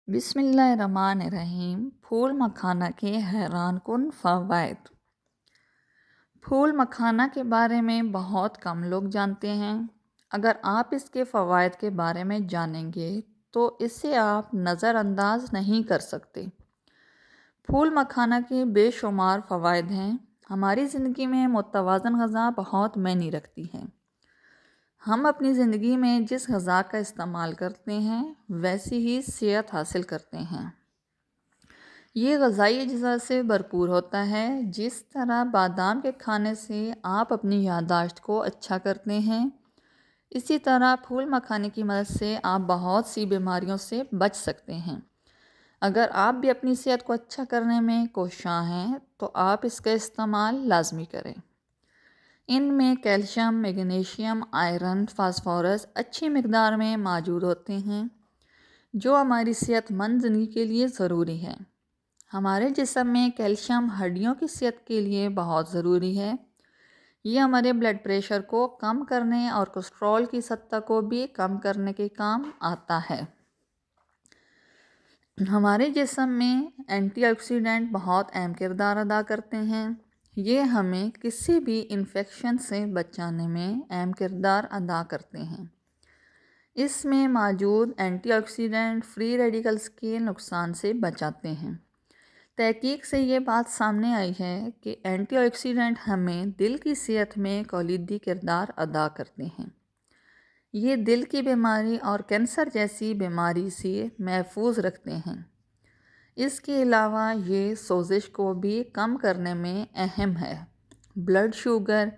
بسم اللہ الرحمن الرحیم۔ پھول مکھانا کے حیران کن فوائد۔ پھول مکھانا کے بارے میں بہت کم لوگ جانتے ہیں۔ اگر آپ اس کے فوائد کے بارے میں جانیں گے تو اسے آپ نظر انداز نہیں کر سکتے۔ پھول مکھانا کے بے شمار فوائد ہیں۔ ہماری زندگی میں متوازن غذا بہت معنی رکھتی ہے۔ ہم اپنی زندگی میں جس غذا کا استعمال کرتے ہیں ویسی ہی صحت حاصل کرتے ہیں۔ یہ غذائی اجزاء سے بھرپور ہوتا ہے۔ جس طرح بادام کے کھانے سے آپ اپنی یادداشت کو اچھا کرتے ہیں، اسی طرح پھول مکھانے کی مدد سے آپ بہت سی بیماریوں سے بچ سکتے ہیں۔ اگر آپ بھی اپنی صحت کو اچھا کرنے میں کوشاں ہیں تو آپ اس کا استعمال لازمی کریں۔ ان میں کیلشیم، میگنیشیم، آئرن، فاسفورس اچھی مقدار میں موجود ہوتے ہیں جو ہماری صحت مند زندگی کے لیے ضروری ہے۔ ہمارے جسم میں کیلشیم ہڈیوں کی صحت کے لیے بہت ضروری ہے۔ یہ ہمارے بلڈ پریشر کو کم کرنے اور کولیسٹرول کی سطح کو بھی کم کرنے کے کام آتا ہے۔ ہمارے جسم میں اینٹی آکسیڈنٹ بہت اہم کردار ادا کرتے ہیں۔ یہ ہمیں کسی بھی انفیکشن سے بچانے میں اہم کردار ادا کرتے ہیں۔ اس میں موجود اینٹی آکسیڈنٹ فری ریڈیکلز کے نقصان سے بچاتے ہیں۔ تحقیق سے یہ بات سامنے آئی ہے کہ اینٹی آکسیڈنٹ ہمیں دل کی صحت میں کلیدی کردار ادا کرتے ہیں۔ یہ دل کی بیماری اور کینسر جیسی بیماری سے محفوظ رکھتے ہیں۔ اس کے علاوہ یہ سوزش کو بھی کم کرنے میں اہم ہے۔ بلڈ شوگر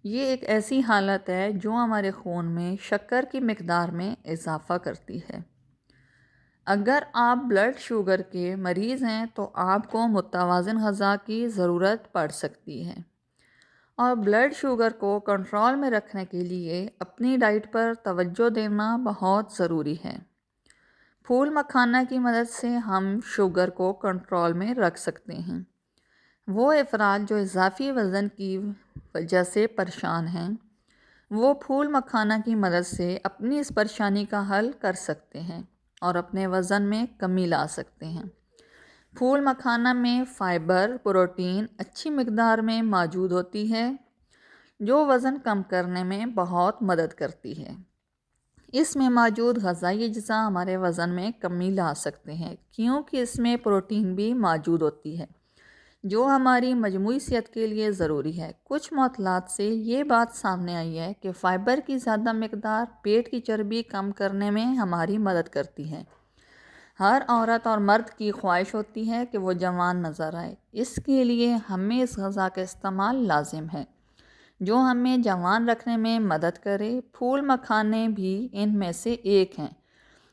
یہ ایک ایسی حالت ہے جو ہمارے خون میں شکر کی مقدار میں اضافہ کرتی ہے۔ اگر آپ بلڈ شوگر کے مریض ہیں تو آپ کو متوازن غذا کی ضرورت پڑ سکتی ہے، اور بلڈ شوگر کو کنٹرول میں رکھنے کے لیے اپنی ڈائٹ پر توجہ دینا بہت ضروری ہے۔ پھول مکھانا کی مدد سے ہم شوگر کو کنٹرول میں رکھ سکتے ہیں۔ وہ افراد جو اضافی وزن کی وجہ سے پریشان ہیں وہ پھول مکھانا کی مدد سے اپنی اس پریشانی کا حل کر سکتے ہیں اور اپنے وزن میں کمی لا سکتے ہیں۔ پھول مکھانا میں فائبر، پروٹین اچھی مقدار میں موجود ہوتی ہے جو وزن کم کرنے میں بہت مدد کرتی ہے۔ اس میں موجود غذائی اجزاء ہمارے وزن میں کمی لا سکتے ہیں کیونکہ اس میں پروٹین بھی موجود ہوتی ہے جو ہماری مجموعی صحت کے لیے ضروری ہے۔ کچھ مطالعات سے یہ بات سامنے آئی ہے کہ فائبر کی زیادہ مقدار پیٹ کی چربی کم کرنے میں ہماری مدد کرتی ہے۔ ہر عورت اور مرد کی خواہش ہوتی ہے کہ وہ جوان نظر آئے، اس کے لیے ہمیں اس غذا کا استعمال لازم ہے جو ہمیں جوان رکھنے میں مدد کرے۔ پھول مکھانے بھی ان میں سے ایک ہیں۔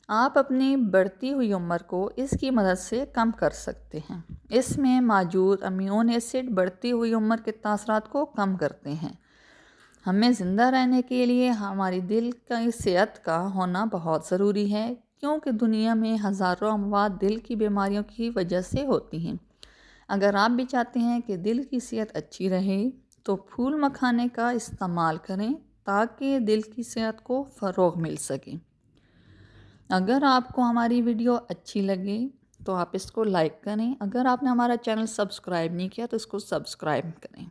آپ اپنی بڑھتی ہوئی عمر کو اس کی مدد سے کم کر سکتے ہیں۔ اس میں موجود امینو ایسڈ بڑھتی ہوئی عمر کے تاثرات کو کم کرتے ہیں۔ ہمیں زندہ رہنے کے لیے ہماری دل کی صحت کا ہونا بہت ضروری ہے کیونکہ دنیا میں ہزاروں اموات دل کی بیماریوں کی وجہ سے ہوتی ہیں۔ اگر آپ بھی چاہتے ہیں کہ دل کی صحت اچھی رہے تو پھول مکھانے کا استعمال کریں تاکہ دل کی صحت کو فروغ مل سکے۔ اگر آپ کو ہماری ویڈیو اچھی لگے تو آپ اس کو لائک کریں۔ اگر آپ نے ہمارا چینل سبسکرائب نہیں کیا تو اس کو سبسکرائب کریں۔